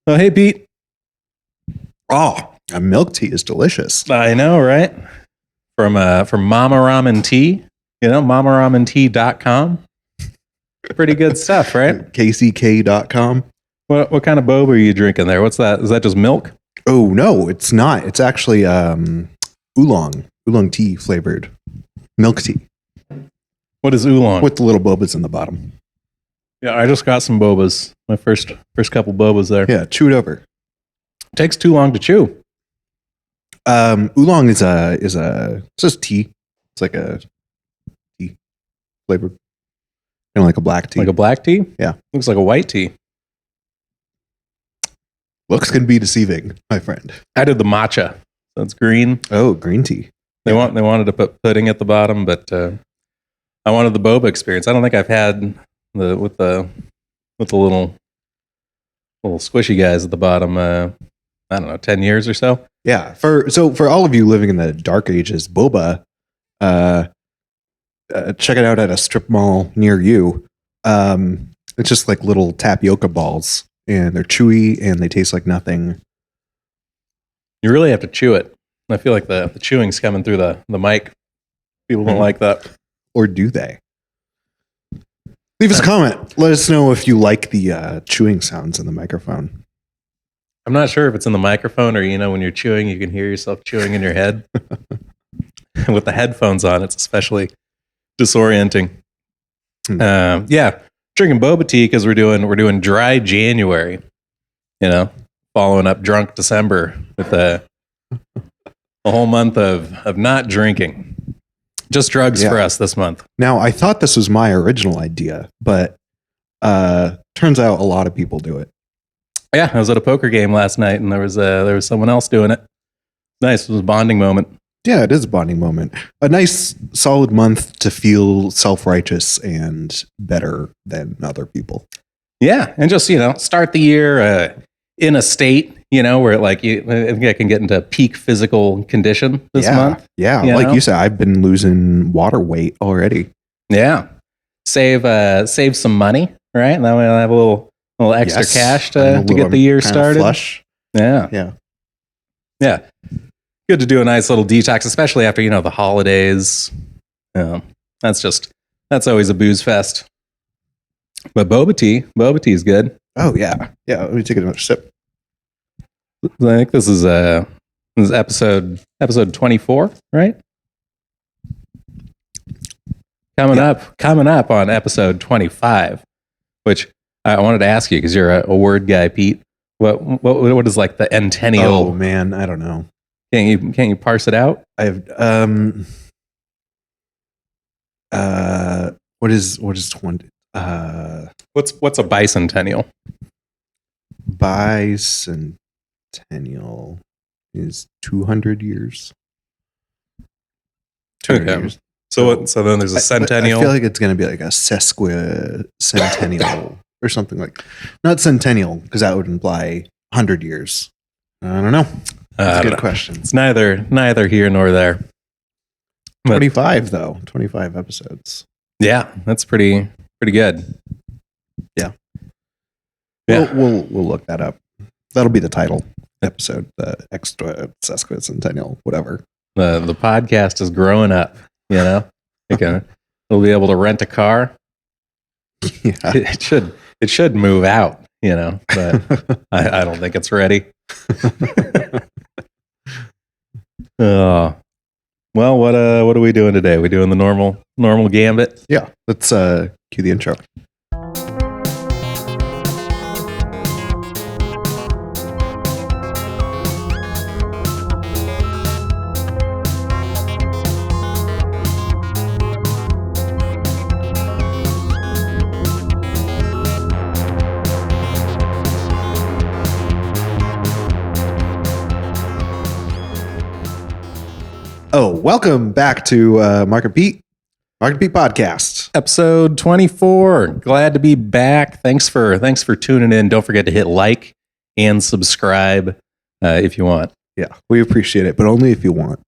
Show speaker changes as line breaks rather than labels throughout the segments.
Oh, hey, Pete.
Oh, a milk tea is delicious.
I know, right? From Mama Ramen Tea, mamaramentea.com. Pretty good stuff, right?
KCK.com.
What kind of boba are you drinking there? What's that? Is that just milk?
Oh, no, it's not. It's actually oolong tea flavored milk tea
What is oolong?
with the little bobas in the bottom.
Yeah, I just got some bobas. My first couple bobas there.
Yeah, chew it over.
Takes too long to chew.
Oolong is it's just tea. It's like a tea flavored, kind of like a black tea.
Like a black tea?
Yeah.
Looks like a white tea.
Looks can be deceiving, my friend.
I did the matcha. So it's green.
Oh, green tea.
They wanted to put pudding at the bottom, but I wanted the boba experience. I don't think I've had with the little squishy guys at the bottom. I don't know, 10 years or so.
Yeah. For all of you living in the dark ages, boba, check it out at a strip mall near you. It's just like little tapioca balls, and they're chewy and they taste like nothing.
You really have to chew it. I feel like the chewing's coming through the mic. People don't like that.
Or do they? Leave us a comment. Let us know if you like the chewing sounds in the microphone.
I'm not sure if it's in the microphone or, when you're chewing, you can hear yourself chewing in your head. With the headphones on, it's especially disorienting. Yeah, drinking boba tea because we're doing dry January. Following up drunk December with a whole month of not drinking. Just drugs for us this month.
Now, I thought this was my original idea, but turns out a lot of people do it.
Yeah, I was at a poker game last night, and there was someone else doing it. Nice, it was a bonding moment.
Yeah, it is a bonding moment. A nice, solid month to feel self-righteous and better than other people.
Yeah, and just start the year in a state where I think I can get into peak physical condition this month.
Yeah, like you said, I've been losing water weight already.
Yeah, save some money, right? And that way I'll have a little extra cash to get the year started.
Flush.
Yeah. Good to do a nice little detox, especially after the holidays. That's always a booze fest. But boba tea is good.
Oh yeah. Let me take another sip.
I think this is episode 24, right? Coming up on episode 25, which I wanted to ask you because you're a word guy, Pete. What is like the centennial?
Oh man, I don't know.
Can't you parse it out?
I have what is 20?
What's a bicentennial?
Bicentennial is 200 years. 200
okay.
years.
So then there's a centennial.
I feel like it's going to be like a sesquicentennial or something like. Not centennial because that would imply 100 years. I don't know. That's a good question.
It's neither here nor there.
25 though. 25 episodes.
Yeah, that's pretty good.
Yeah. We'll look that up. That'll be the title episode, the extra sesquicentennial, whatever.
The podcast is growing up, we'll be able to rent a car.
Yeah.
It should move out, but I don't think it's ready. Well, what are we doing today? We doing the normal gambit?
Yeah. Let's cue the intro. Oh, welcome back to Marc and Pete. Marc and Pete podcast.
Episode 24. Glad to be back. Thanks for tuning in. Don't forget to hit like and subscribe if you want.
Yeah, we appreciate it, but only if you want.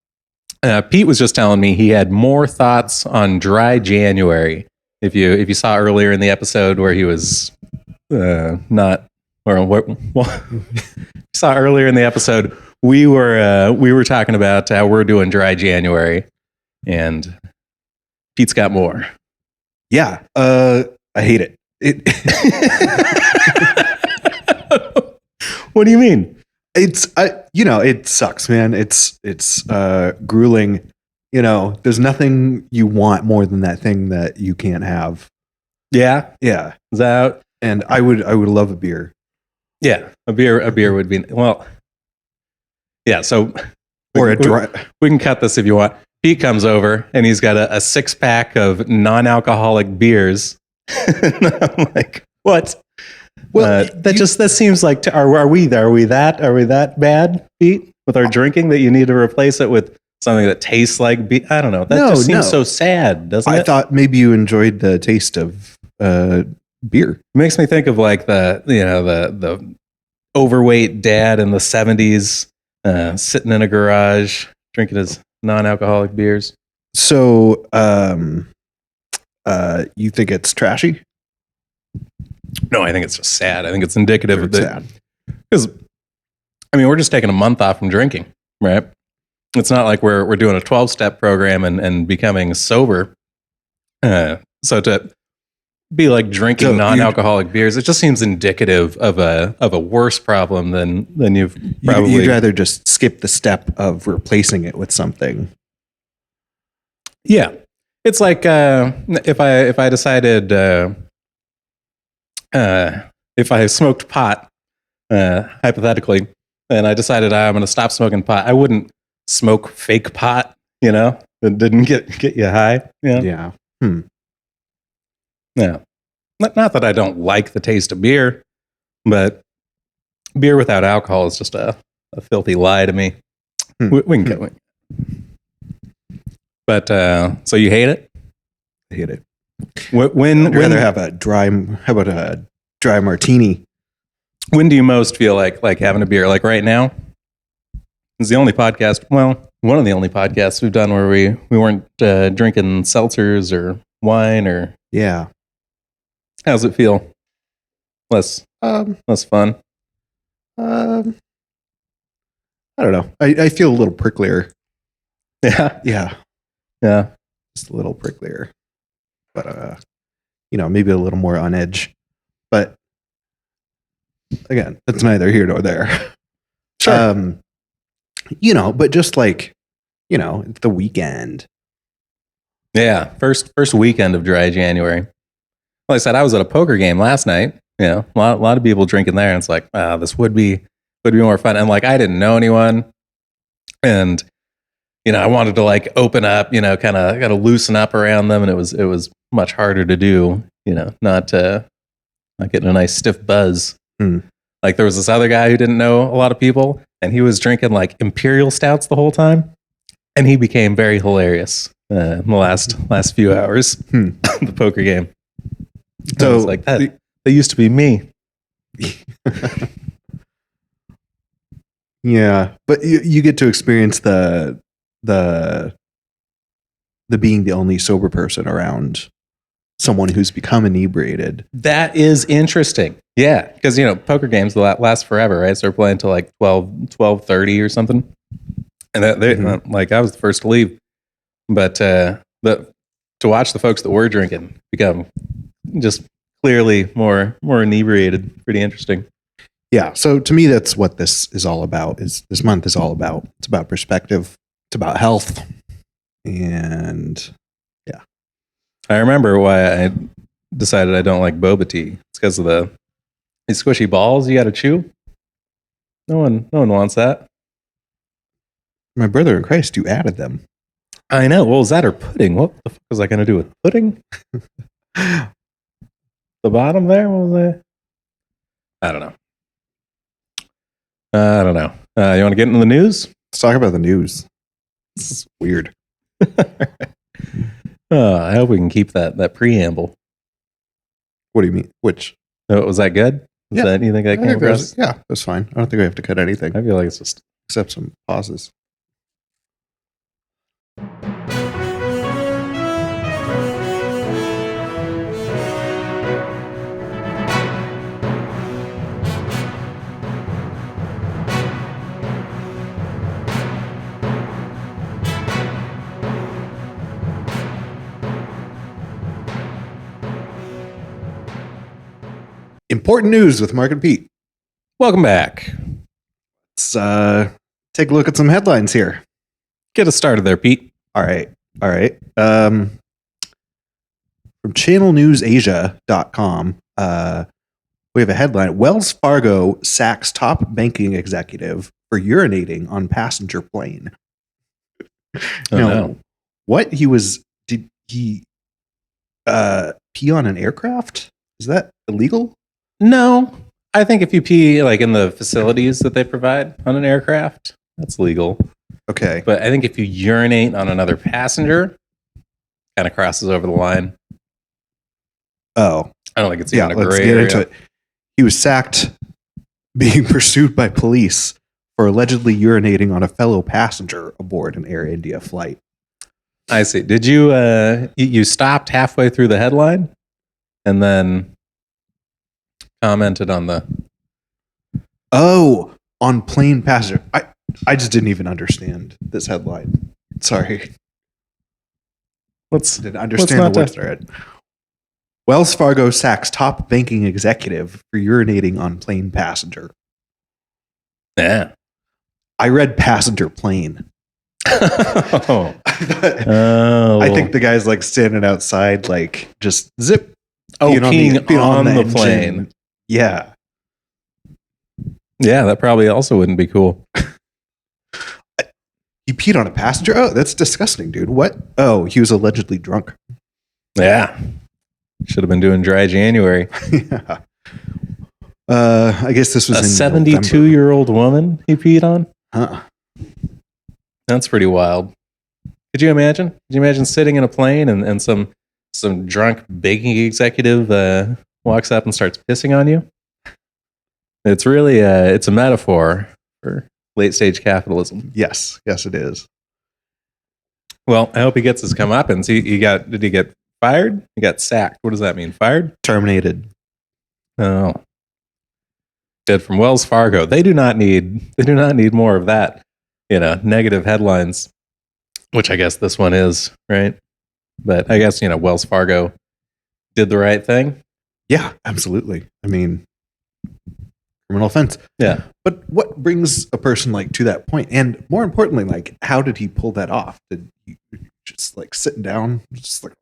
Pete was just telling me he had more thoughts on dry January. If you saw earlier in the episode where he was not or what? Well, saw earlier in the episode we were talking about how we're doing dry January, and Pete's got more.
Yeah, I hate it.
What do you mean?
It sucks, man. It's grueling. There's nothing you want more than that thing that you can't have.
Yeah,
Yeah.
is that?
And I would love a beer.
Yeah, a beer would be well. Yeah, so
Or a dry.
We can cut this if you want. Pete comes over and he's got a 6-pack of non-alcoholic beers. I'm like, what? Well, that seems like are we that bad, Pete, with our drinking that you need to replace it with something that tastes like beer? I don't know. That just seems so sad, doesn't it?
I thought maybe you enjoyed the taste of beer.
It makes me think of like the overweight dad in the 70s sitting in a garage drinking his non-alcoholic beers.
So, you think it's trashy?
No, I think it's just sad. I think it's indicative of
sad.
Because, we're just taking a month off from drinking, right? It's not like we're doing a 12-step program and becoming sober. So to be like drinking non-alcoholic beers, it just seems indicative of a worse problem than you've probably.
You'd rather just skip the step of replacing it with something.
Yeah, it's like if I decided if I smoked pot, hypothetically, and I decided I'm going to stop smoking pot, I wouldn't smoke fake pot, that didn't get you high.
Yeah.
Yeah. Not that I don't like the taste of beer, but beer without alcohol is just a filthy lie to me. We can get it. But so you hate it?
I hate it.
I'd
rather have a dry. How about a dry martini?
When do you most feel like having a beer? Like right now? It's the only podcast. Well, one of the only podcasts we've done where we weren't drinking seltzers or wine or.
Yeah.
How's it feel? Less fun.
I don't know. I feel a little pricklier.
Yeah.
Yeah.
Yeah.
Just a little pricklier. But maybe a little more on edge. But again, that's neither here nor there.
Sure.
But just like, it's the weekend.
Yeah. First weekend of dry January. Like I said, I was at a poker game last night. A lot of people drinking there, and it's like, this would be more fun. And like, I didn't know anyone, and I wanted to like open up, kind of got to loosen up around them, and it was much harder to do, not getting a nice stiff buzz. Like there was this other guy who didn't know a lot of people, and he was drinking like imperial stouts the whole time, and he became very hilarious in the last few hours of the poker game. So it's like that used to be me.
Yeah, but you get to experience the being the only sober person around someone who's become inebriated.
That is interesting. Yeah, because poker games last forever, right? So they're playing till like 12:30 or something. And like I was the first to leave, but to watch the folks that were drinking become just clearly more inebriated. Pretty interesting.
Yeah. So to me, that's what this is all about. This month is all about. It's about perspective. It's about health. And yeah.
I remember why I decided I don't like boba tea. It's because of these squishy balls you got to chew. No one wants that.
My brother in Christ, you added them.
I know. What was that or pudding? What the fuck was I going to do with pudding? The bottom there? What was that? I don't know. You want to get into the news?
Let's talk about the news. This is weird.
I hope we can keep that preamble.
What do you mean? Which?
Was that good?
Yeah.
You think that came across?
Yeah, that's fine. I don't think we have to cut anything.
I feel like it's just
except some pauses. Important news with Marc and Pete.
Welcome back.
Let's take a look at some headlines here.
Get us started there, Pete.
All right. From channelnewsasia.com, we have a headline. Wells Fargo sacks top banking executive for urinating on passenger plane.
No.
What? Did he pee on an aircraft? Is that illegal?
No. I think if you pee like in the facilities that they provide on an aircraft, that's legal.
Okay.
But I think if you urinate on another passenger, kind of crosses over the line.
Oh.
I don't think it's even a
let's
gray
get
area.
into it. He was sacked, being pursued by police for allegedly urinating on a fellow passenger aboard an Air India flight.
I see. Did you you stopped halfway through the headline and then commented on the
on plane passenger. I just didn't even understand this headline. Sorry. Didn't understand the word thread. Wells Fargo sacks top banking executive for urinating on plane passenger.
Yeah.
I read passenger plane.
Oh.
I think the guy's like standing outside, like just zip.
Peeing on the plane.
Yeah.
Yeah, that probably also wouldn't be cool.
He peed on a passenger? Oh, that's disgusting, dude. What? Oh, he was allegedly drunk.
Yeah. Should have been doing dry January.
Yeah. I guess this was
a
in
72-year-old woman he peed on?
Huh.
That's pretty wild. Could you imagine? Could you imagine sitting in a plane and some drunk banking executive walks up and starts pissing on you? It's really it's a metaphor for late stage capitalism.
Yes, it is.
Well, I hope he gets his comeuppance. Did he get fired? He got sacked. What does that mean? Fired?
Terminated.
Oh. Good. From Wells Fargo. They do not need more of that, negative headlines, which I guess this one is, right? But I guess, Wells Fargo did the right thing.
Yeah, absolutely. I mean, criminal offense.
Yeah.
But what brings a person like to that point? And more importantly, like, how did he pull that off? Did he just like sitting down, just like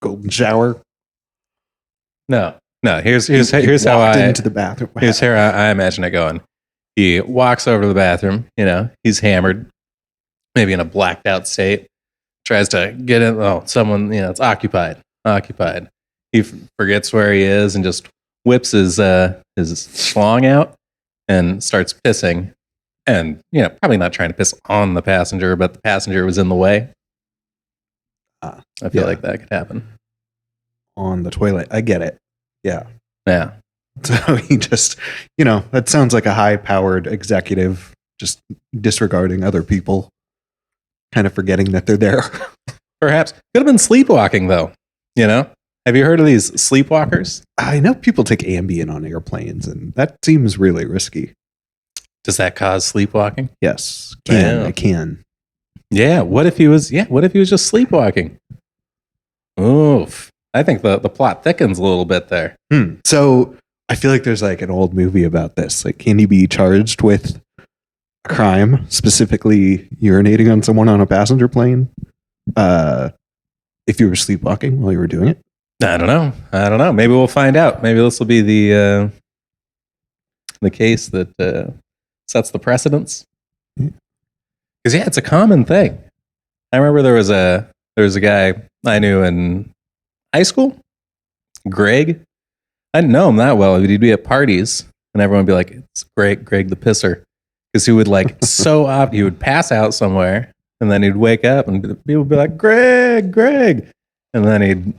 golden shower?
No. Here's how
into the bathroom.
Here's how I imagine it going. He walks over to the bathroom. He's hammered, maybe in a blacked out state. Tries to get in. Oh, someone. It's occupied. He forgets where he is and just whips his schlong out and starts pissing. And probably not trying to piss on the passenger, but the passenger was in the way. I feel like that could happen
on the toilet. I get it. Yeah. So he just, that sounds like a high-powered executive just disregarding other people, kind of forgetting that they're there.
Perhaps. Could have been sleepwalking, though. Have you heard of these sleepwalkers?
I know people take Ambien on airplanes, and that seems really risky.
Does that cause sleepwalking?
Yes. I can.
Yeah. What if he was just sleepwalking? Oof. I think the plot thickens a little bit there.
So I feel like there's like an old movie about this. Like, can you be charged with a crime, specifically urinating on someone on a passenger plane, if you were sleepwalking while you were doing it?
I don't know. Maybe we'll find out. Maybe this will be the case that sets the precedence. Because it's a common thing. I remember there was a guy I knew in high school, Greg. I didn't know him that well. He'd be at parties and everyone would be like, "It's Greg the pisser," because he would like he would pass out somewhere and then he'd wake up and people would be like, Greg, and then he'd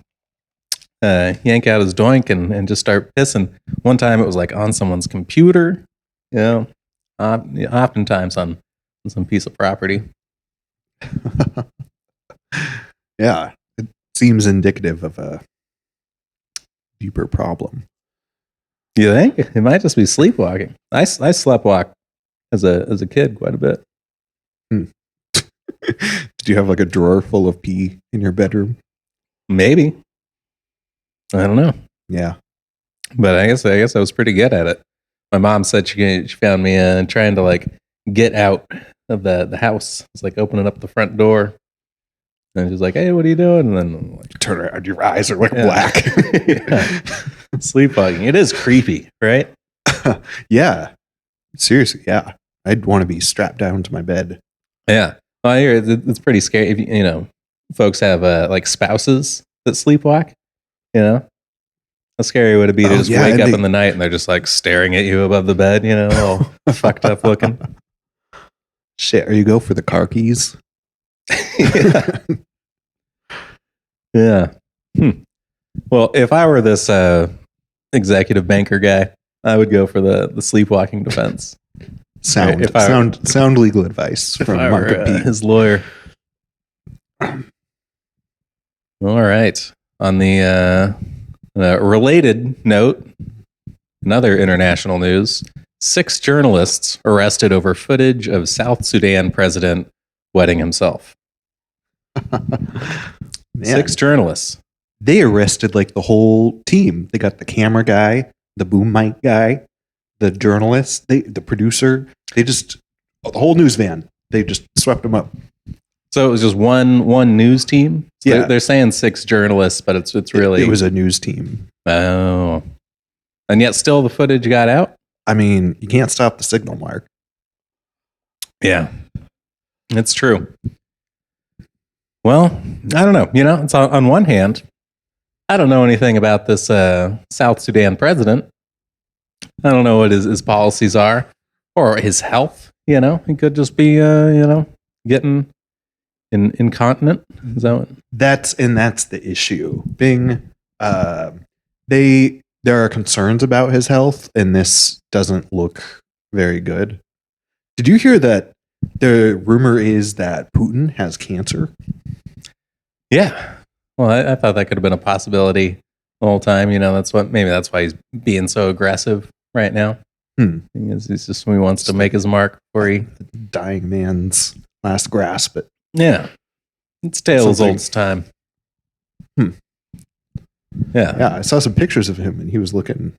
yank out his doink and just start pissing. One time it was like on someone's computer, oftentimes on some piece of property.
Yeah, it seems indicative of a deeper problem.
You think? It might just be sleepwalking. I sleptwalk as a kid quite a bit.
Did you have like a drawer full of pee in your bedroom?
Maybe. I don't know.
Yeah.
But I guess I was pretty good at it. My mom said she found me trying to like get out of the house. It's like opening up the front door. And she's like, "Hey, what are you doing?" And then I'm like,
turn around, your eyes are like black.
Sleepwalking. It is creepy, right?
Yeah. Seriously, yeah. I'd want to be strapped down to my bed.
Yeah. Well, I hear it's pretty scary. If you know, folks have like spouses that sleepwalk, how scary would it be to just wake up in the night and they're just like staring at you above the bed, all fucked up looking.
Shit, are you go for the car keys?
Yeah. Yeah. Well, if I were this executive banker guy, I would go for the sleepwalking defense.
Sound legal advice from Marc and Pete,
his lawyer. All right. On the related note, another international news: 6 journalists arrested over footage of South Sudan president wetting himself. 6 journalists.
They arrested like the whole team. They got the camera guy, the boom mic guy, the journalist, the producer. The whole news van. They just swept them up.
So it was just one news team. So they're saying 6 journalists, but it's really
it was a news team.
Oh, and yet still the footage got out.
I mean, you can't stop the signal, Mark.
Yeah, it's true. Well, I don't know. It's on one hand, I don't know anything about this South Sudan president. I don't know what his policies are or his health. He could just be, getting incontinent. Is that what?
That's the issue. There are concerns about his health, and this doesn't look very good. Did you hear that the rumor is that Putin has cancer?
Yeah. Well, I thought that could have been a possibility the whole time. That's why he's being so aggressive right now. He's just he wants to make his mark before he
dying man's last grasp.
Yeah. It's tale as old as time.
Yeah, I saw some pictures of him, and he was looking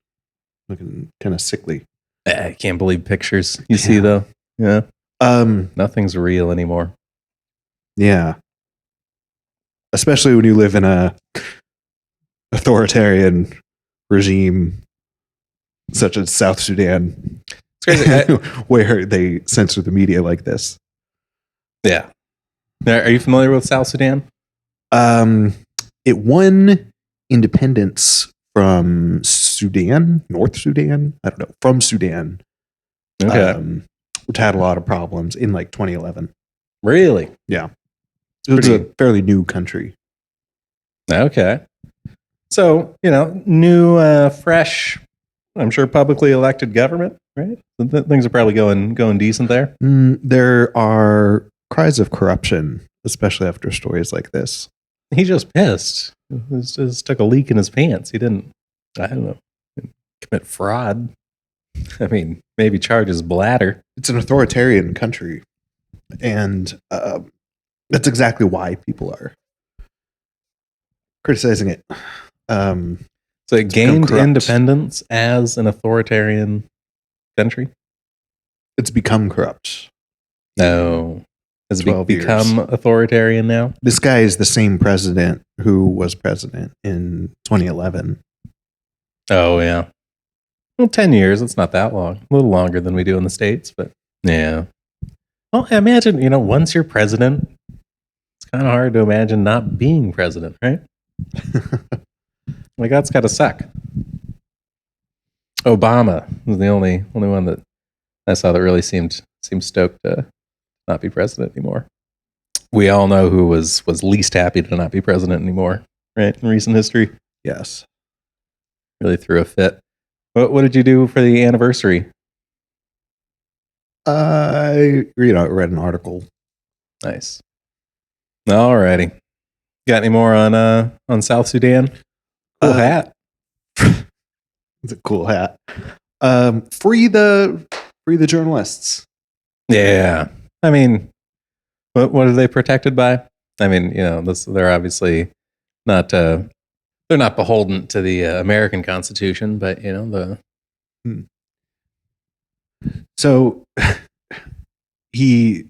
kind of sickly.
I can't believe pictures you see though. Yeah. Nothing's real anymore.
Yeah. Especially when you live in a authoritarian regime such as South Sudan.
It's crazy.
Where they censor the media like this.
Yeah. Are you familiar with South Sudan?
It won independence from Sudan, North Sudan. I don't know, from Sudan.
Okay.
Which had a lot of problems in like 2011.
Really?
Yeah. It was a fairly new country.
Okay. So, new, fresh, I'm sure publicly elected government, right? Things are probably going decent there.
There are cries of corruption, especially after stories like this.
He just pissed. He just took a leak in his pants. He didn't, I don't know, commit fraud. I mean, maybe charge his bladder.
It's an authoritarian country. And that's exactly why people are criticizing it.
So it gained independence as an authoritarian country?
It's become corrupt.
No. Has it become authoritarian now?
This guy is the same president who was president in 2011.
Oh, yeah. Well, 10 years. It's not that long. A little longer than we do in the States, but yeah. Well, I imagine, once you're president, it's kind of hard to imagine not being president, right? Like, that's got to suck. Obama was the only one that I saw that really seemed stoked to not be president anymore. We all know who was least happy to not be president anymore, right? In recent history.
Yes.
Really threw a fit. What did you do for the anniversary?
I read an article.
Nice. Alrighty. Got any more on South Sudan? Cool hat.
It's a cool hat. Free the journalists.
Yeah. I mean, what are they protected by? I mean, they're obviously not. They're they're not beholden to the American Constitution, but
So he,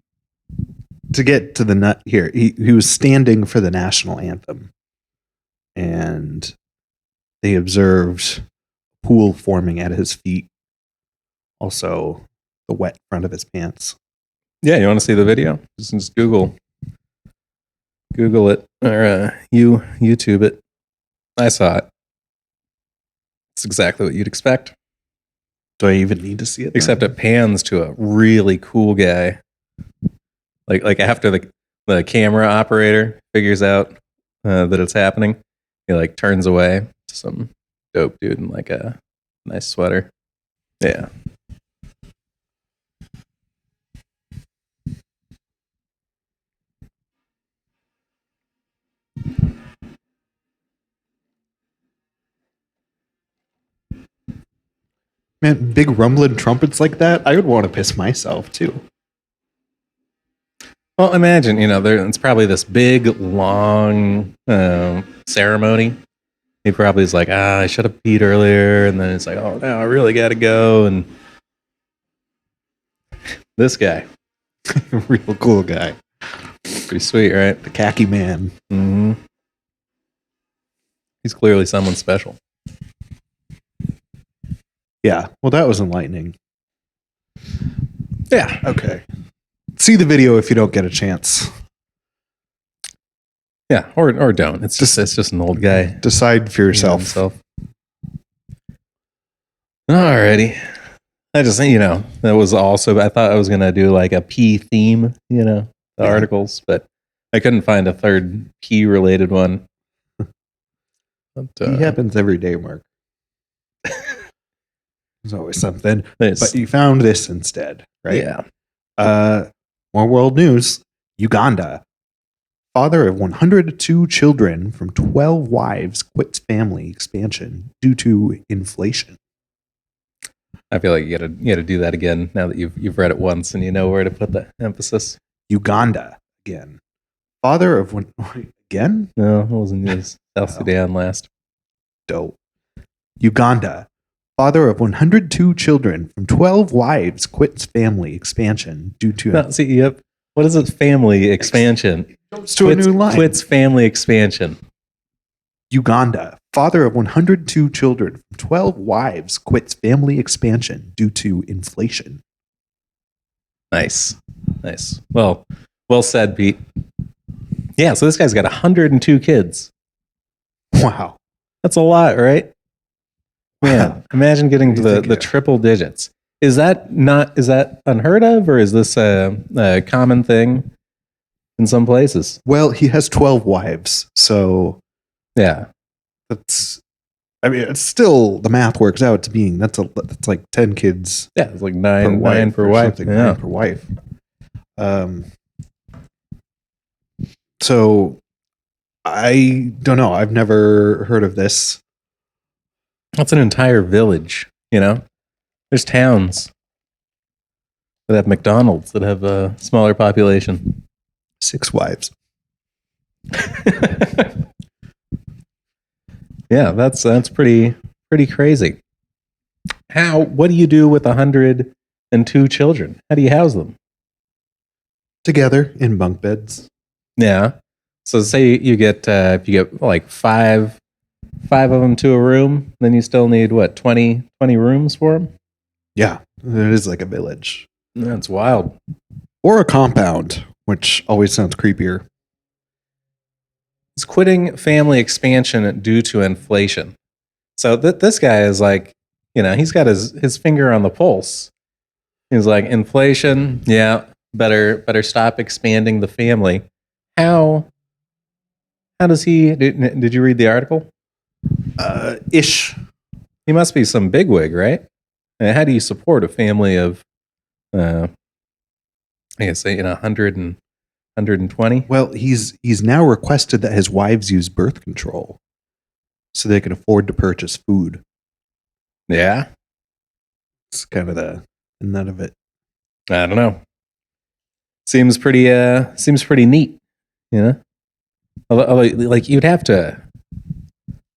to get to the nut here, he was standing for the national anthem, and they observed a pool forming at his feet. Also, the wet front of his pants.
Yeah, you want to see the video? Just Google it or YouTube it. I saw it. It's exactly what you'd expect.
Do I even need to see it?
Except it pans to a really cool guy. Like after the camera operator figures out that it's happening, he like turns away to some dope dude in like a nice sweater. Yeah.
Man, big rumbling trumpets like that, I would want to piss myself too.
Well, imagine, it's probably this big, long ceremony. He probably is like, I should have peed earlier. And then it's like, oh, no, I really got to go. And this guy.
Real cool guy.
Pretty sweet, right?
The khaki man.
Mm-hmm. He's clearly someone special.
Yeah. Well, that was enlightening.
Yeah.
Okay. See the video if you don't get a chance.
Yeah, or don't. It's just an old guy.
Decide for yourself.
Alrighty. I just that was also, I thought I was gonna do like a pee theme, the articles, but I couldn't find a third pee related one.
But, it happens every day, Mark. There's always something. But you found this instead, right?
Yeah.
More world news. Uganda. Father of 102 children from 12 wives quits family expansion due to inflation.
I feel like you gotta do that again now that you've read it once and you know where to put the emphasis.
Uganda again. Father of again?
No, it wasn't news. South Sudan last.
Dope. Uganda. Father of 102 children from 12 wives quits family expansion due to...
What is it? Family expansion.
To a new line.
Quits family expansion.
Uganda. Father of 102 children from 12 wives quits family expansion due to inflation.
Nice. Well said, Pete. Yeah, so this guy's got 102 kids.
Wow.
That's a lot, right? Man, imagine getting to the triple digits. Is that unheard of, or is this a common thing in some places?
Well, he has 12 wives, so
yeah,
it's still, the math works out to being that's like 10 kids.
Yeah, it's like nine per wife. Yeah.
9 per wife. So I don't know. I've never heard of this.
That's an entire village, There's towns that have McDonald's that have a smaller population.
6 wives.
Yeah, that's pretty crazy. What do you do with 102 children? How do you house them?
Together in bunk beds.
Yeah. So say you get if you get like five of them to a room, then you still need 20 rooms for them?
Yeah, it is like a village.
That's wild.
Or a compound, which always sounds creepier.
He's quitting family expansion due to inflation. So this guy is like, he's got his finger on the pulse. He's like, inflation, yeah, better stop expanding the family. How does he? Did you read the article?
Ish.
He must be some bigwig, right? And how do you support a family of, I guess, 100 and 120?
Well, he's now requested that his wives use birth control so they can afford to purchase food.
Yeah,
it's kind of the nut of it.
I don't know. Seems pretty neat, Although, like, you'd have to.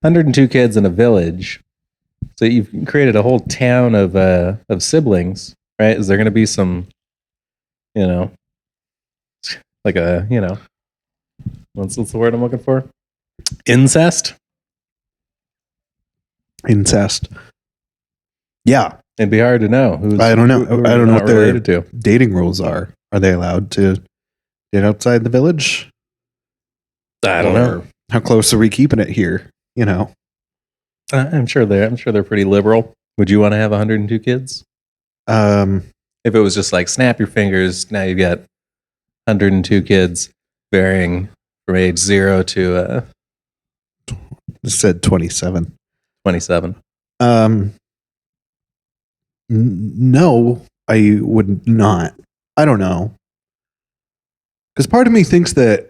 102 kids in a village. So you've created a whole town of siblings, right? Is there going to be some, like what's the word I'm looking for? Incest?
Incest. Yeah.
It'd be hard to know who's.
I don't know.
Who
I don't know what their
related to.
dating rules are. Are they allowed to date outside the village?
I don't know.
How close are we keeping it here?
I'm sure they're pretty liberal. Would you want to have 102 kids? If it was just like snap your fingers, now you've got 102 kids varying from age 0 to
it said 27.
27.
No, I would not. I don't know. Because part of me thinks that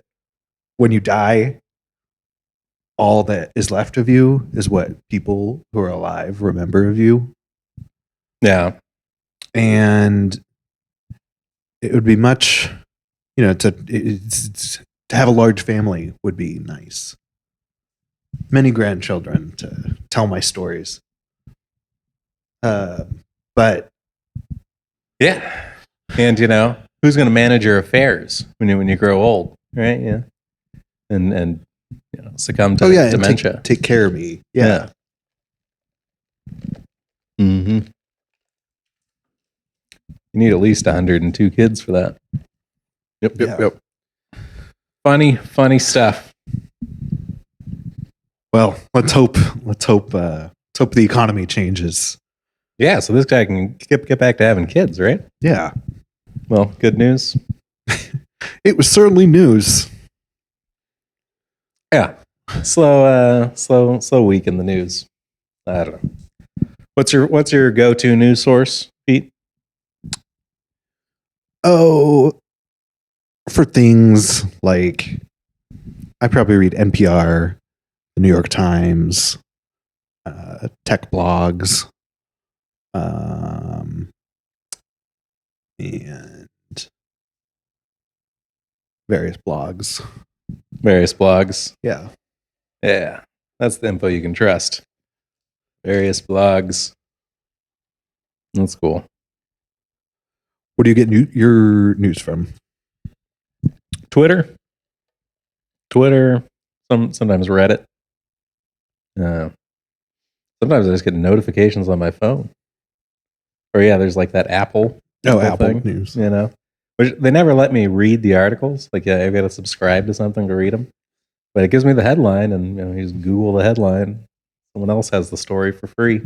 when you die, all that is left of you is what people who are alive remember of you.
Yeah.
And it would be much, to have a large family would be nice. Many grandchildren to tell my stories. But
yeah. And who's going to manage your affairs when you grow old, right? Yeah. And succumb to dementia.
And take care of me. Yeah.
Mm-hmm. You need at least 102 kids for that. Yep. Funny stuff.
Well, let's hope the economy changes.
Yeah, so this guy can get back to having kids, right?
Yeah.
Well, good news.
It was certainly news.
Yeah. Slow week in the news. I don't know. What's your go-to news source, Pete?
Oh, for things like I probably read NPR, the New York Times, tech blogs, and various blogs.
Yeah. That's the info you can trust. Various blogs. That's cool.
Where do you get your news from?
Twitter. Sometimes Reddit. Sometimes I just get notifications on my phone. Or there's like that Apple.
Apple
thing,
News.
Which they never let me read the articles. Like, I've got to subscribe to something to read them. But it gives me the headline, and you just Google the headline. Someone else has the story for free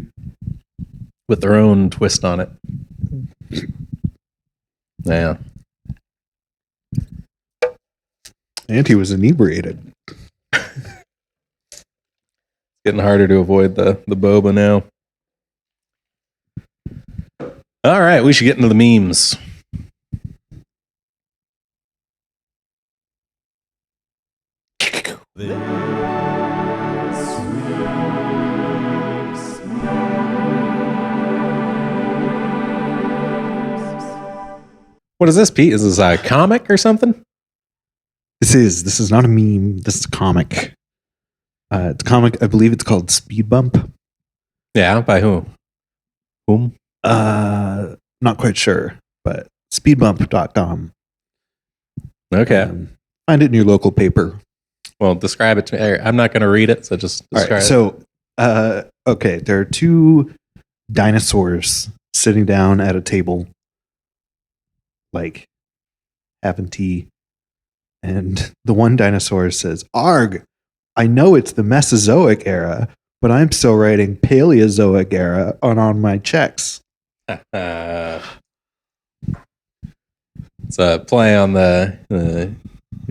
with their own twist on it. Yeah.
And he was inebriated.
Getting harder to avoid the Boba now. All right, we should get into the memes. What is this, Pete? Is this a comic or something?
This is not a meme. This is a comic. It's a comic. I believe it's called Speed Bump.
Yeah, by who? Whom?
Not quite sure, but speedbump.com.
Okay.
Find it in your local paper.
Well, describe it to me. I'm not going to read it, so just describe
it. So, okay, there are two dinosaurs sitting down at a table, like having tea. And the one dinosaur says, "Arg, I know it's the Mesozoic era, but I'm still writing Paleozoic era on my checks."
It's a play on the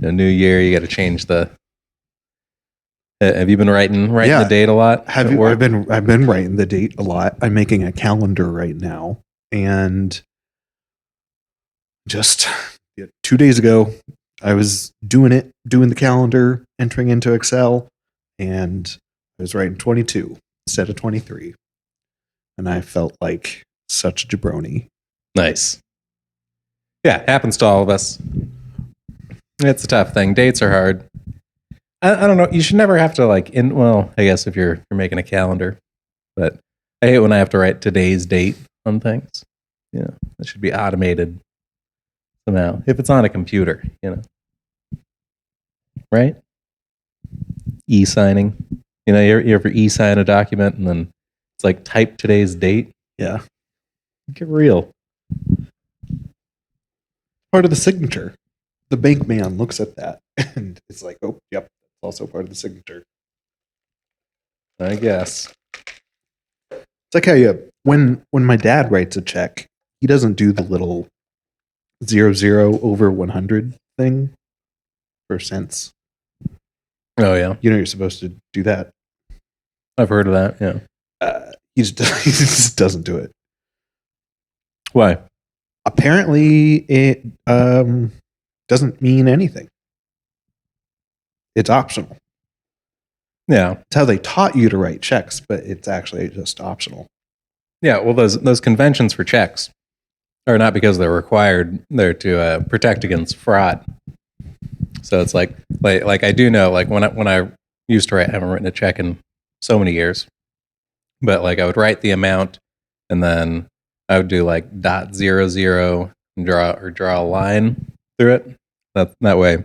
new year. You got to change the. Have you been writing the date a lot?
Have you? I've been writing the date a lot. I'm making a calendar right now, and just 2 days ago, I was doing the calendar, entering into Excel, and I was writing 22 instead of 23, and I felt like such a jabroni.
Nice. Yeah, happens to all of us. It's a tough thing. Dates are hard. I don't know. You should never have to well, I guess if you're making a calendar, but I hate when I have to write today's date on things. Yeah, it should be automated somehow. If it's on a computer, right? E-signing. You ever e-sign a document and then it's like type today's date?
Yeah.
Get real.
Part of the signature. The bank man looks at that and it's like, oh, yep, that's also part of the signature.
I guess.
It's like how when my dad writes a check, he doesn't do the little 00 over 100 thing for cents.
Oh, yeah.
You're supposed to do that.
I've heard of that, yeah.
He just doesn't do it.
Why?
Apparently, it doesn't mean anything. It's optional.
Yeah.
It's how they taught you to write checks, but it's actually just optional.
Yeah, well, those conventions for checks are not because they're required. They're to protect against fraud. So it's like I do know, like when I used to write, I haven't written a check in so many years, but like I would write the amount and then I would do like .00 and draw a line through it. That way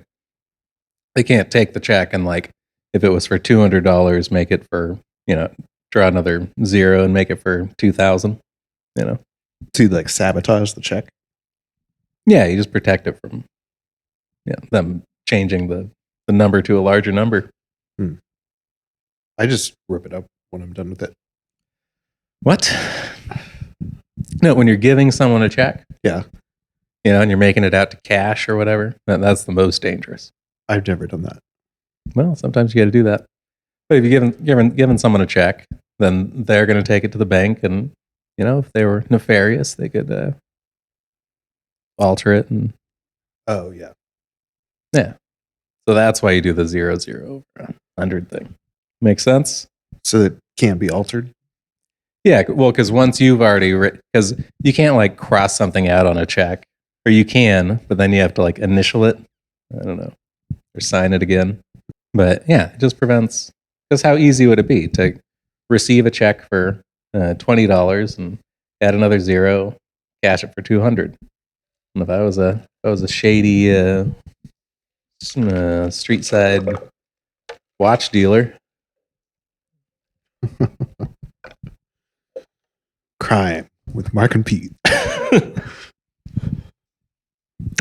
they can't take the check and like if it was for $200, make it for, draw another zero and make it for 2,000,
To like sabotage the check.
Yeah, you just protect it from them changing the number to a larger number.
I just rip it up when I'm done with it.
What? No, when you're giving someone a check.
Yeah.
And you're making it out to cash or whatever, that's the most dangerous.
I've never done that.
Well, sometimes you got to do that. But if you're giving someone a check, then they're going to take it to the bank, and if they were nefarious, they could alter it. And
oh yeah.
So that's why you do the 00 over 100 thing. Makes sense.
So it can't be altered.
Yeah, well, because once you've already because you can't like cross something out on a check, or you can, but then you have to like initial it. I don't know, or sign it again. But yeah, it just prevents. Because how easy would it be to receive a check for $20 and add another zero, cash it for $200? And if I was a shady street side watch dealer.
Crime with Marc and Pete.
I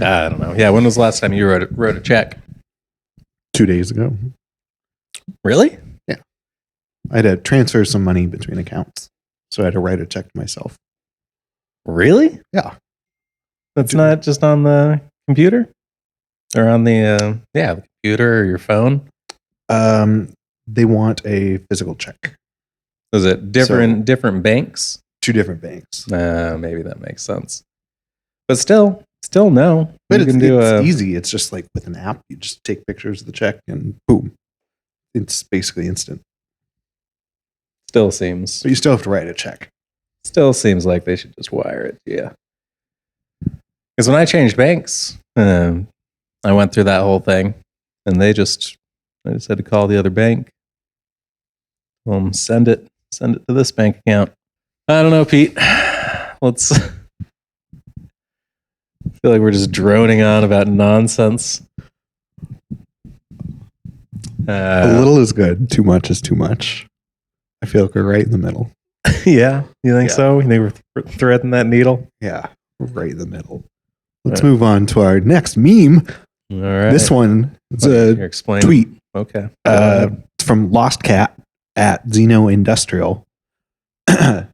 don't know. Yeah, when was the last time you wrote a check?
2 days ago.
Really?
Yeah. I had to transfer some money between accounts, so I had to write a check to myself.
Really?
Yeah.
That's not just on the computer? Or on the the computer or your phone?
They want a physical check.
Is it different banks?
2 different banks.
Maybe that makes sense. But still no.
But it's easy. It's just like with an app, you just take pictures of the check and boom. It's basically instant.
Still seems.
But you still have to write a check.
Still seems like they should just wire it. Yeah. Because when I changed banks, I went through that whole thing, and I just had to call the other bank. Send it to this bank account. I don't know, Pete. Let's. I feel like we're just droning on about nonsense.
A little is good. Too much is too much. I feel like we're right in the middle.
Yeah, you think so? You think we're threading that needle?
Yeah, right in the middle. Let's move on to our next meme.
All right.
This one is a tweet.
Okay.
It's from Lost Cat at Xeno Industrial,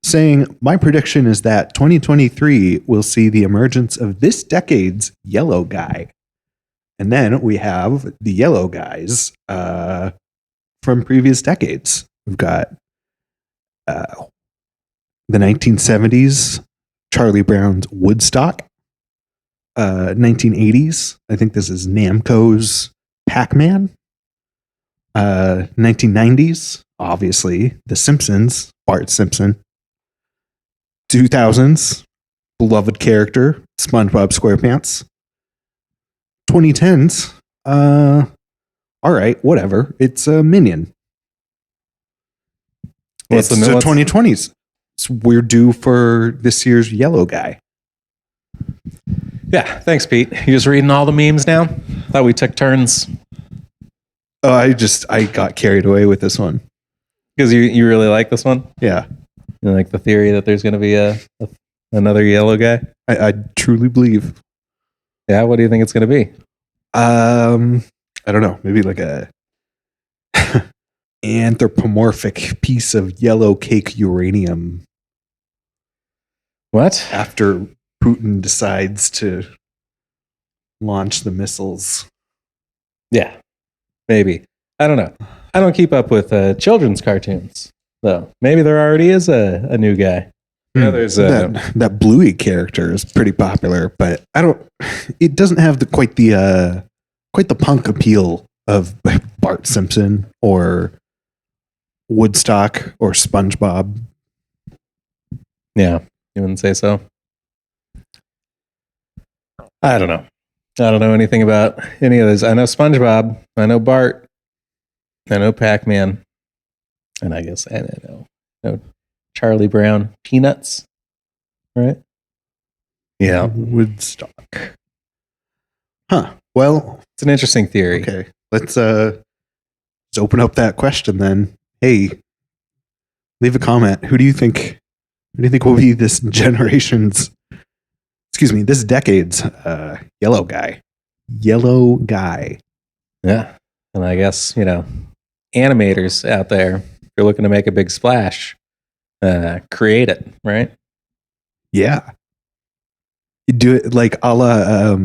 saying, "My prediction is that 2023 will see the emergence of this decade's yellow guy." And then we have the yellow guys from previous decades. We've got the 1970s, Charlie Brown's Woodstock. 1980s, I think this is Namco's Pac-Man. 1990s, obviously, The Simpsons, Bart Simpson. 2000s, beloved character, SpongeBob SquarePants. 2010s, all right, whatever. It's a Minion. It's the 2020s. We're due for this year's yellow guy.
Yeah, thanks, Pete. You just reading all the memes now? Thought we took turns.
Oh, I got carried away with this one.
Because you really like this one?
Yeah.
You like the theory that there's going to be another yellow guy?
I truly believe.
Yeah, what do you think it's going to be?
I don't know. Maybe like a anthropomorphic piece of yellow cake uranium.
What?
After Putin decides to launch the missiles.
Yeah, maybe. I don't know. I don't keep up with children's cartoons, though. Maybe there already is a new guy.
Yeah, there's that Bluey character is pretty popular, but it doesn't have quite the punk appeal of Bart Simpson or Woodstock or SpongeBob.
Yeah, you wouldn't say so. I don't know. I don't know anything about any of those. I know SpongeBob. I know Bart. I know Pac-Man. And I guess I know Charlie Brown. Peanuts. Right? Yeah.
Woodstock. Huh. Well,
it's an interesting theory.
Okay. Let's open up that question then. Hey, leave a comment. Who do you think will be this decade's yellow guy? Yellow guy.
Yeah. And I guess, animators out there, if you're looking to make a big splash, create it, right?
Yeah. You do it like a la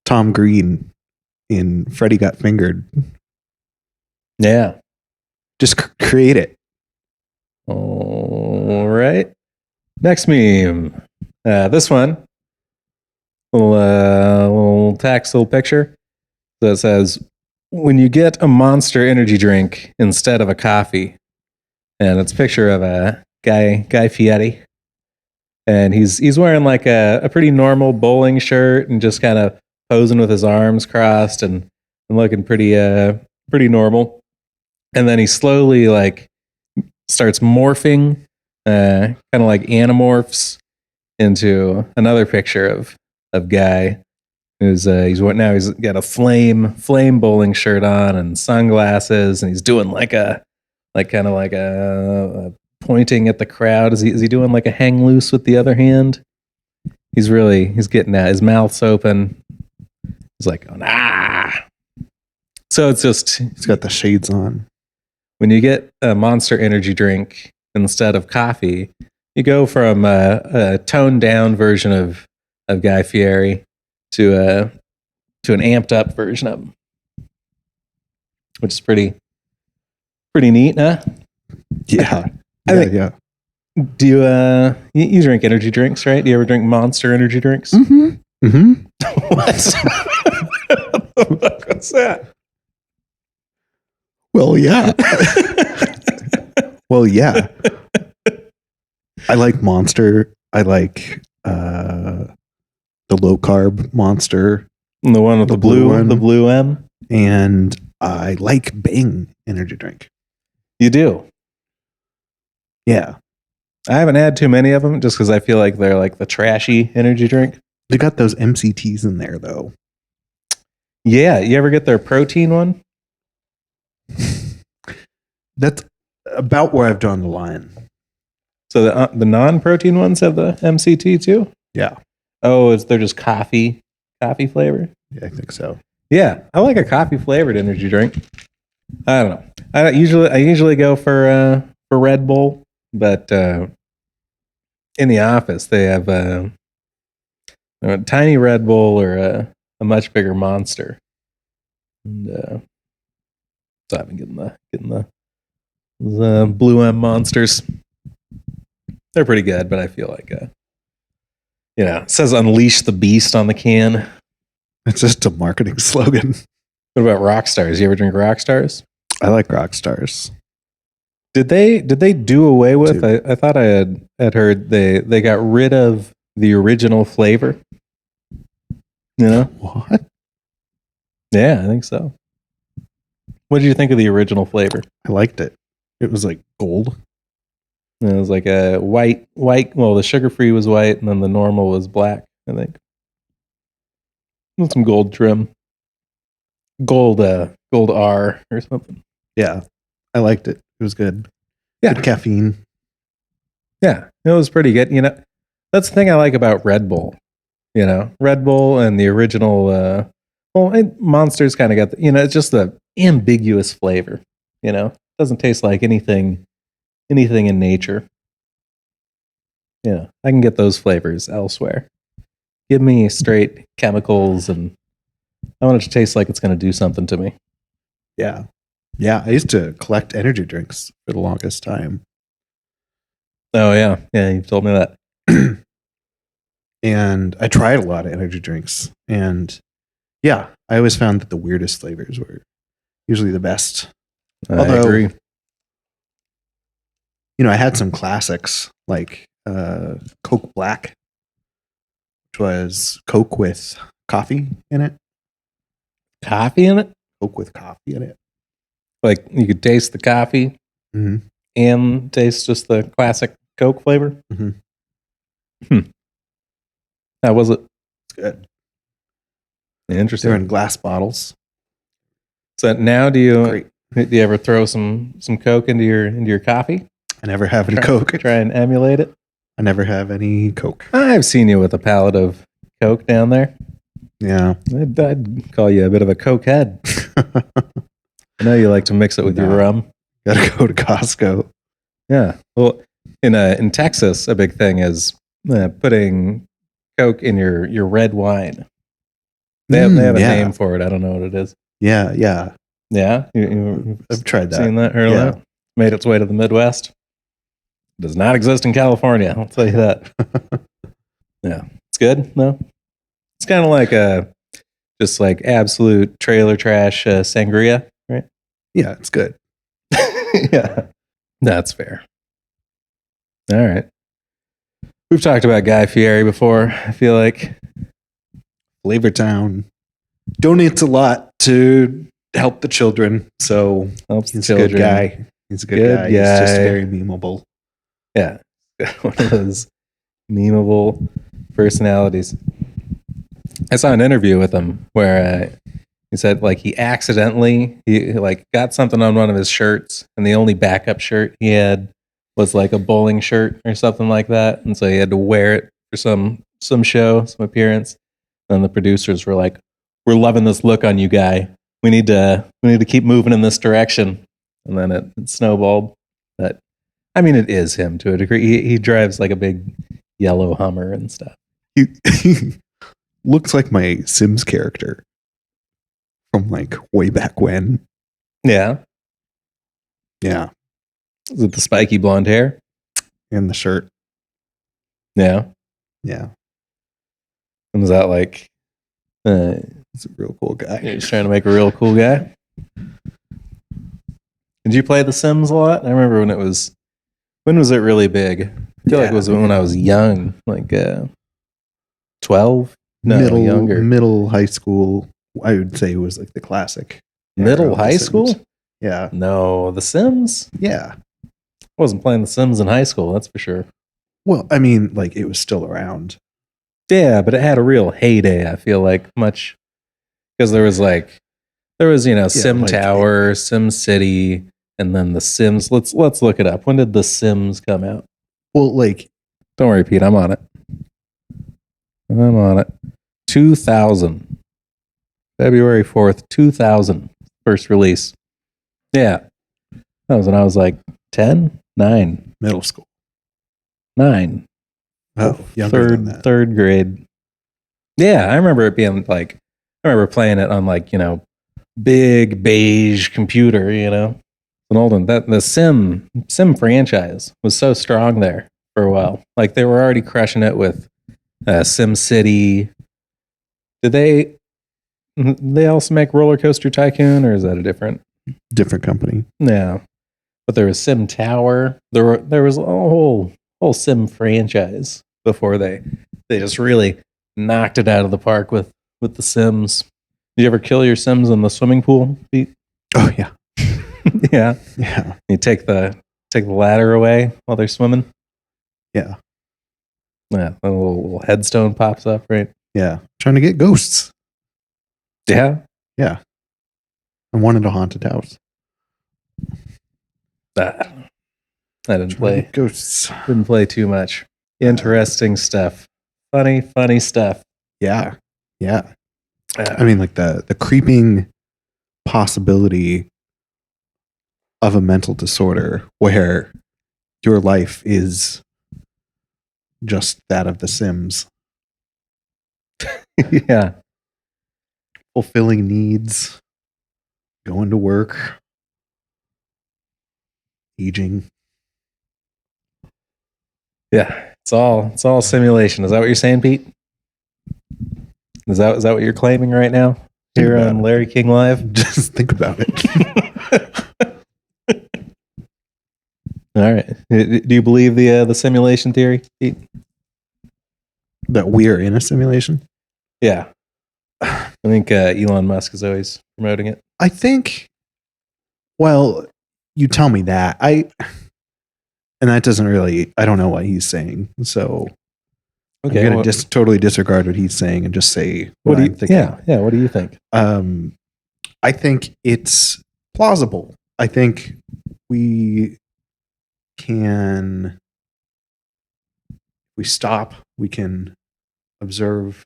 Tom Green in Freddy Got Fingered.
Yeah.
Just create it.
All right. Next meme. This one. Little text, little picture that says, when you get a Monster energy drink instead of a coffee. And it's a picture of a Guy Fieri. And he's wearing like a pretty normal bowling shirt and just kind of posing with his arms crossed and looking pretty normal. And then he slowly like starts morphing, kind of like animorphs into another picture of Guy who's he's got a flame bowling shirt on and sunglasses, and he's doing like a pointing at the crowd. Is he doing like a hang loose with the other hand? He's getting at his mouth's open. He's like, oh, nah. So it's just
he's got the shades on.
When you get a Monster energy drink instead of coffee, you go from a toned down version of Guy Fieri to an amped up version of him, which is pretty neat, huh?
Yeah.
I think. Do you drink energy drinks, right? Do you ever drink Monster energy drinks?
Mm-hmm. Mm-hmm.
What's that?
Well, yeah. Well, yeah. I like Monster. I like the low carb Monster.
And the one with the blue one. The blue M.
And I like Bang energy drink.
You do?
Yeah.
I haven't had too many of them just because I feel like they're like the trashy energy drink.
They got those MCTs in there, though.
Yeah. You ever get their protein one?
That's about where I've drawn the line.
So the non-protein ones have the MCT too?
Yeah.
Oh, they're just coffee flavor?
Yeah, I think so.
Yeah. I like a coffee flavored energy drink. I don't know. I usually go for Red Bull, but in the office they have a tiny Red Bull or a much bigger Monster, and so I've been getting the Blue M Monsters. They're pretty good, but I feel like it says "Unleash the Beast" on the can.
It's just a marketing slogan.
What about Rockstars? You ever drink Rockstars?
I like Rockstars.
Did they do away with? I thought I had heard they got rid of the original flavor. You know
what?
Yeah, I think so. What did you think of the original flavor?
I liked it. It was like gold.
It was like a white. Well, the sugar-free was white, and then the normal was black, I think. With some gold trim. Gold R or something.
Yeah, I liked it. It was good.
Yeah.
Good caffeine.
Yeah, it was pretty good. That's the thing I like about Red Bull. Red Bull and the original. Monsters kind of got it's just the ambiguous flavor. It doesn't taste like anything in nature. Yeah, I can get those flavors elsewhere. Give me straight chemicals, and I want it to taste like it's going to do something to me.
Yeah. Yeah, I used to collect energy drinks for the longest time.
Oh, yeah. Yeah, you've told me that.
And I tried a lot of energy drinks. And yeah, I always found that the weirdest flavors were usually the best.
I agree.
I had some classics like Coke Black, which was Coke with coffee in it.
Coffee in it?
Coke with coffee in it.
Like you could taste the coffee and taste just the classic Coke flavor? How was it?
It's good.
Interesting.
They're in glass bottles.
So now do you ever throw some Coke into your coffee?
I never have any Coke.
Try and emulate it?
I never have any Coke.
I've seen you with a pallet of Coke down there.
Yeah.
I'd call you a bit of a Coke head. I know you like to mix it with your rum.
Gotta go to Costco.
Yeah. Well, in Texas, a big thing is putting Coke in your red wine. They have a name for it. I don't know what it is.
Yeah.
Yeah?
I've tried that.
Seen that earlier? Yeah. Made its way to the Midwest. Does not exist in California, I'll tell you that. Yeah. It's good, no? It's kind of like just like absolute trailer trash sangria, right?
Yeah, it's good.
Yeah. That's fair. All right. We've talked about Guy Fieri before, I feel like.
Flavortown donates a lot to help the children, so he's a good guy. He's a good guy. He's just very memeable.
Yeah. One of those memeable personalities. I saw an interview with him where he said like he accidentally like got something on one of his shirts, and the only backup shirt he had was like a bowling shirt or something like that, and so he had to wear it for some show, some appearance. And the producers were like, "We're loving this look on you, Guy. We need to keep moving in this direction." And then it snowballed. But I mean, it is him to a degree. He drives like a big yellow Hummer and stuff.
He looks like my Sims character from like way back when.
Yeah.
Yeah.
Is it the spiky blonde hair?
And the shirt.
Yeah.
Yeah.
And was that like
he's a real cool guy.
He's trying to make a real cool guy. Did you play The Sims a lot? I remember when was it really big? I feel like it was when I was young, like 12? No, younger.
Middle high school. I would say it was like the classic.
Middle high school?
Yeah.
No, The Sims?
Yeah.
I wasn't playing The Sims in high school, that's for sure.
Well, I mean, like it was still around.
Yeah, but it had a real heyday, I feel like, much because there was Sim
like,
Tower, Sim City, and then The Sims. Let's look it up. When did The Sims come out?
Well, like,
don't worry, Pete, I'm on it. 2000. February 4th, 2000. First release. Yeah. That was when I was like 10, 9.
Middle school.
9.
Oh,
third grade. Yeah, I remember it being like, I remember playing it on like, big beige computer, an old one. That the Sim franchise was so strong there for a while. Like they were already crushing it with Sim City. Did they also make Roller Coaster Tycoon, or is that a different
company?
Yeah, but there was Sim Tower. There was a whole Sim franchise before they just really knocked it out of the park with the Sims. you ever kill your Sims in the swimming pool, Pete?
Oh yeah.
Yeah.
Yeah.
You take the ladder away while they're swimming.
Yeah.
Yeah. A little headstone pops up, right?
Yeah. Trying to get ghosts.
Yeah.
Yeah. I wanted a haunted house.
I didn't play.
Ghosts.
Didn't play too much. Interesting stuff. Funny stuff.
Yeah. Yeah. I mean, like the creeping possibility of a mental disorder where your life is just that of the Sims.
Yeah.
Fulfilling needs, going to work, aging.
Yeah. It's all simulation. Is that what you're saying, Pete? Is that what you're claiming right now here on Larry King Live?
Just think about it.
All right. Do you believe the simulation theory, Pete?
That we are in a simulation?
Yeah. I think Elon Musk is always promoting it.
I think, well, you tell me that. And that doesn't really, I don't know what he's saying. So
okay,
I'm going to totally disregard what he's saying and just say what I'm thinking.
Yeah. What do you think?
I think it's plausible. I think we stop, we can observe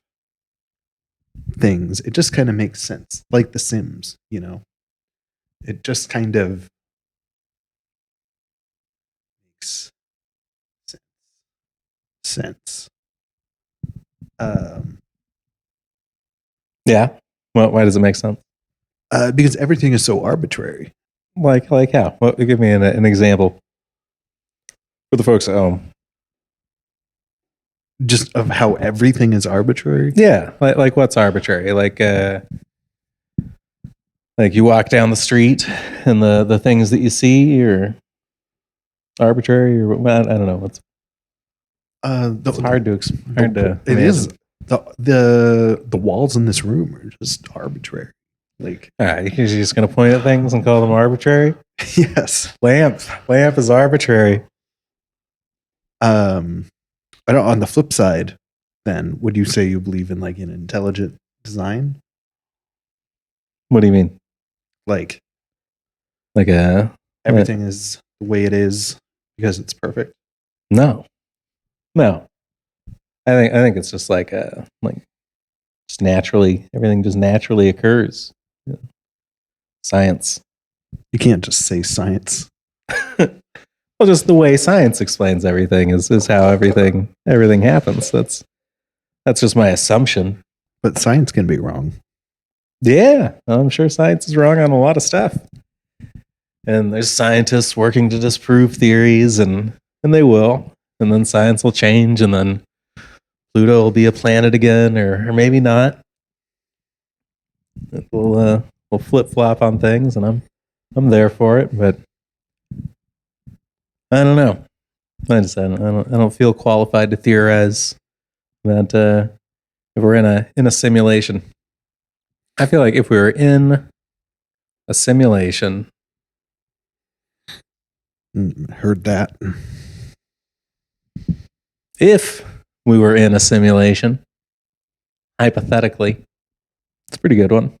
things. It just kind of makes sense. Like The Sims, it just kind of makes sense.
Yeah. Well, why does it make sense?
Because everything is so arbitrary.
Like how? Well, give me an example for the folks at home.
Just of how everything is arbitrary?
Yeah. Like what's arbitrary? Like you walk down the street and the things that you see are arbitrary, or I don't know. It's hard to
it is. The walls in this room are just arbitrary. Like,
you're just gonna point at things and call them arbitrary?
Yes.
Lamp is arbitrary.
I don't. On the flip side, then, would you say you believe in like an intelligent design?
What do you mean?
Like
everything
is the way it is because it's perfect?
No. I think it's just like just naturally, everything just naturally occurs. Yeah. Science.
You can't just say science.
Well, just the way science explains everything is how everything happens. That's just my assumption.
But science can be wrong.
Yeah, I'm sure science is wrong on a lot of stuff. And there's scientists working to disprove theories, and they will. And then science will change, and then Pluto will be a planet again, or maybe not. We'll flip flop on things, and I'm there for it. But I don't know. I don't feel qualified to theorize that if we're in a simulation. I feel like if we were in a simulation,
heard that.
If we were in a simulation, hypothetically, it's a pretty good one.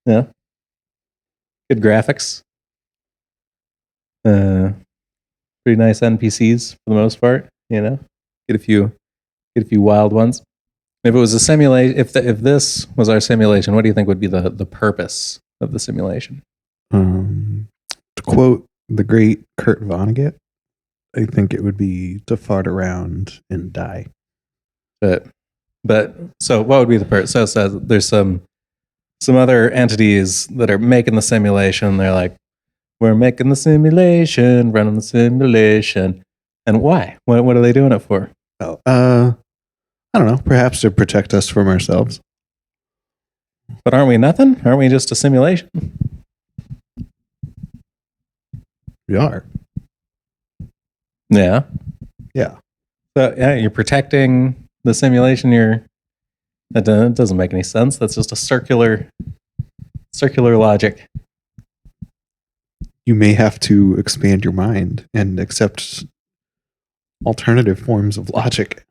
Yeah, good graphics. Pretty nice NPCs for the most part. Get a few wild ones. If it was a simulation, if this was our simulation, what do you think would be the purpose of the simulation?
To quote the great Kurt Vonnegut, I think it would be to fart around and die.
But so what would be the purpose? So there's some other entities that are making the simulation. They're like, we're making the simulation, running the simulation. And why? What are they doing it for?
Oh, I don't know. Perhaps to protect us from ourselves.
But aren't we nothing? Aren't we just a simulation?
We are.
Yeah.
Yeah.
So yeah, you're protecting the simulation you're That doesn't make any sense. That's just a circular logic.
You may have to expand your mind and accept alternative forms of logic.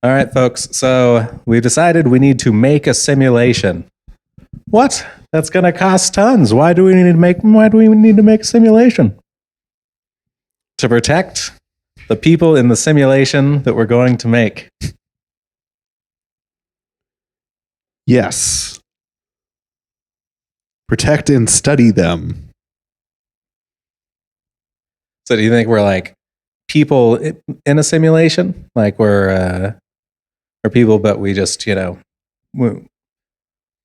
All right, folks. So we've decided we need to make a simulation. What? That's going to cost tons. Why do we need to make a simulation? To protect the people in the simulation that we're going to make.
Yes. Protect and study them.
So do you think we're like people in a simulation? Like we're people, but we just,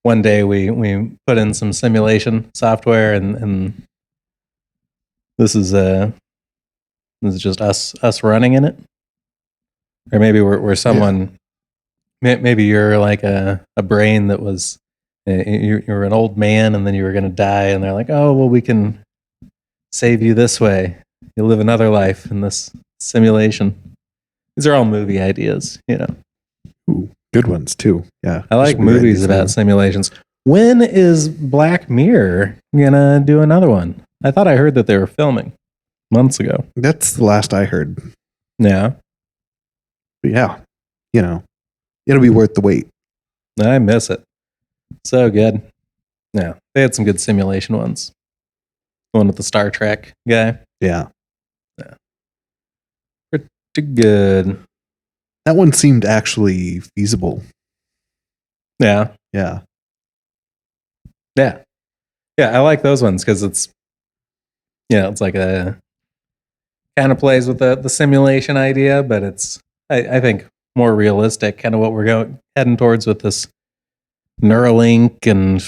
one day we put in some simulation software and this is just us running in it? Or maybe we're someone, maybe you're like a brain that was, you're an old man and then you were going to die and they're like, oh, well, we can save you this way. You'll live another life in this simulation. These are all movie ideas,
Ooh, good ones too. Yeah.
I like movies about simulations. When is Black Mirror gonna do another one? I thought I heard that they were filming months ago.
That's the last I heard.
Yeah.
But yeah. It'll be worth the wait.
I miss it. So good. Yeah. They had some good simulation ones. The one with the Star Trek guy.
Yeah.
Pretty good.
That one seemed actually feasible.
Yeah.
Yeah.
Yeah. Yeah, I like those ones because it's like a kind of plays with the simulation idea, but it's I think more realistic, kind of what we're heading towards with this Neuralink and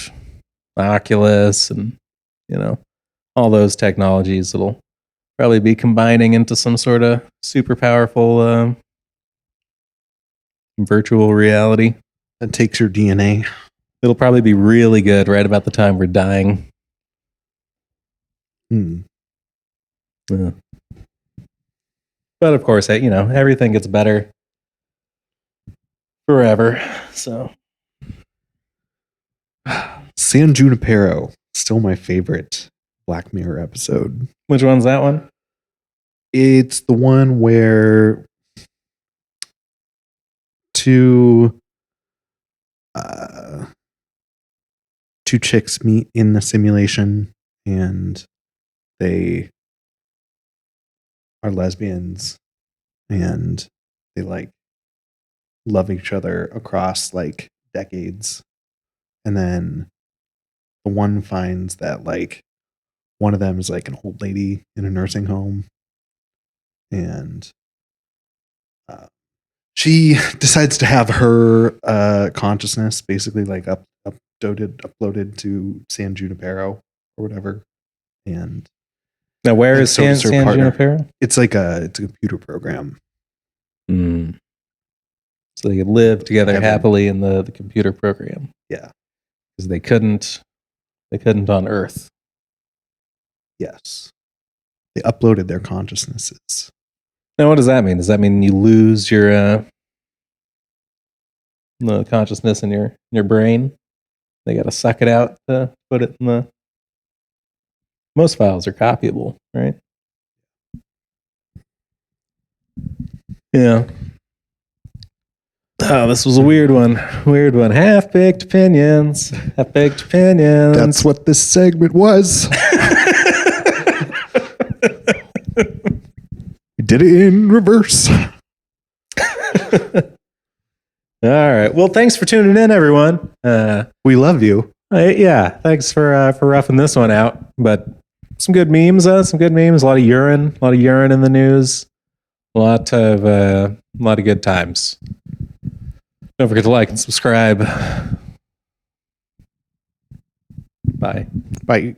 Oculus and all those technologies that'll probably be combining into some sort of super powerful virtual reality.
That takes your DNA.
It'll probably be really good right about the time we're dying. Yeah. But of course, everything gets better forever. So,
San Junipero, still my favorite Black Mirror episode.
Which one's that one?
It's the one where two chicks meet in the simulation and they are lesbians and they love each other across decades. And then the one finds that one of them is an old lady in a nursing home and she decides to have her consciousness basically uploaded to San Junipero or whatever. And
now, where is San Junipero?
It's it's a computer program.
So they could live together happily in the computer program.
Yeah,
because they couldn't on Earth.
Yes, they uploaded their consciousnesses.
Now, what does that mean? Does that mean you lose your the consciousness in your brain? They got to suck it out to put it in the. Most files are copyable, right? Yeah. Oh, this was a weird one. Half-baked opinions.
That's what this segment was. We did it in reverse.
All right. Well, thanks for tuning in, everyone.
We love you.
Thanks for roughing this one out. But some good memes. A lot of urine in the news. A lot of good times. Don't forget to like and subscribe. Bye.
Bye.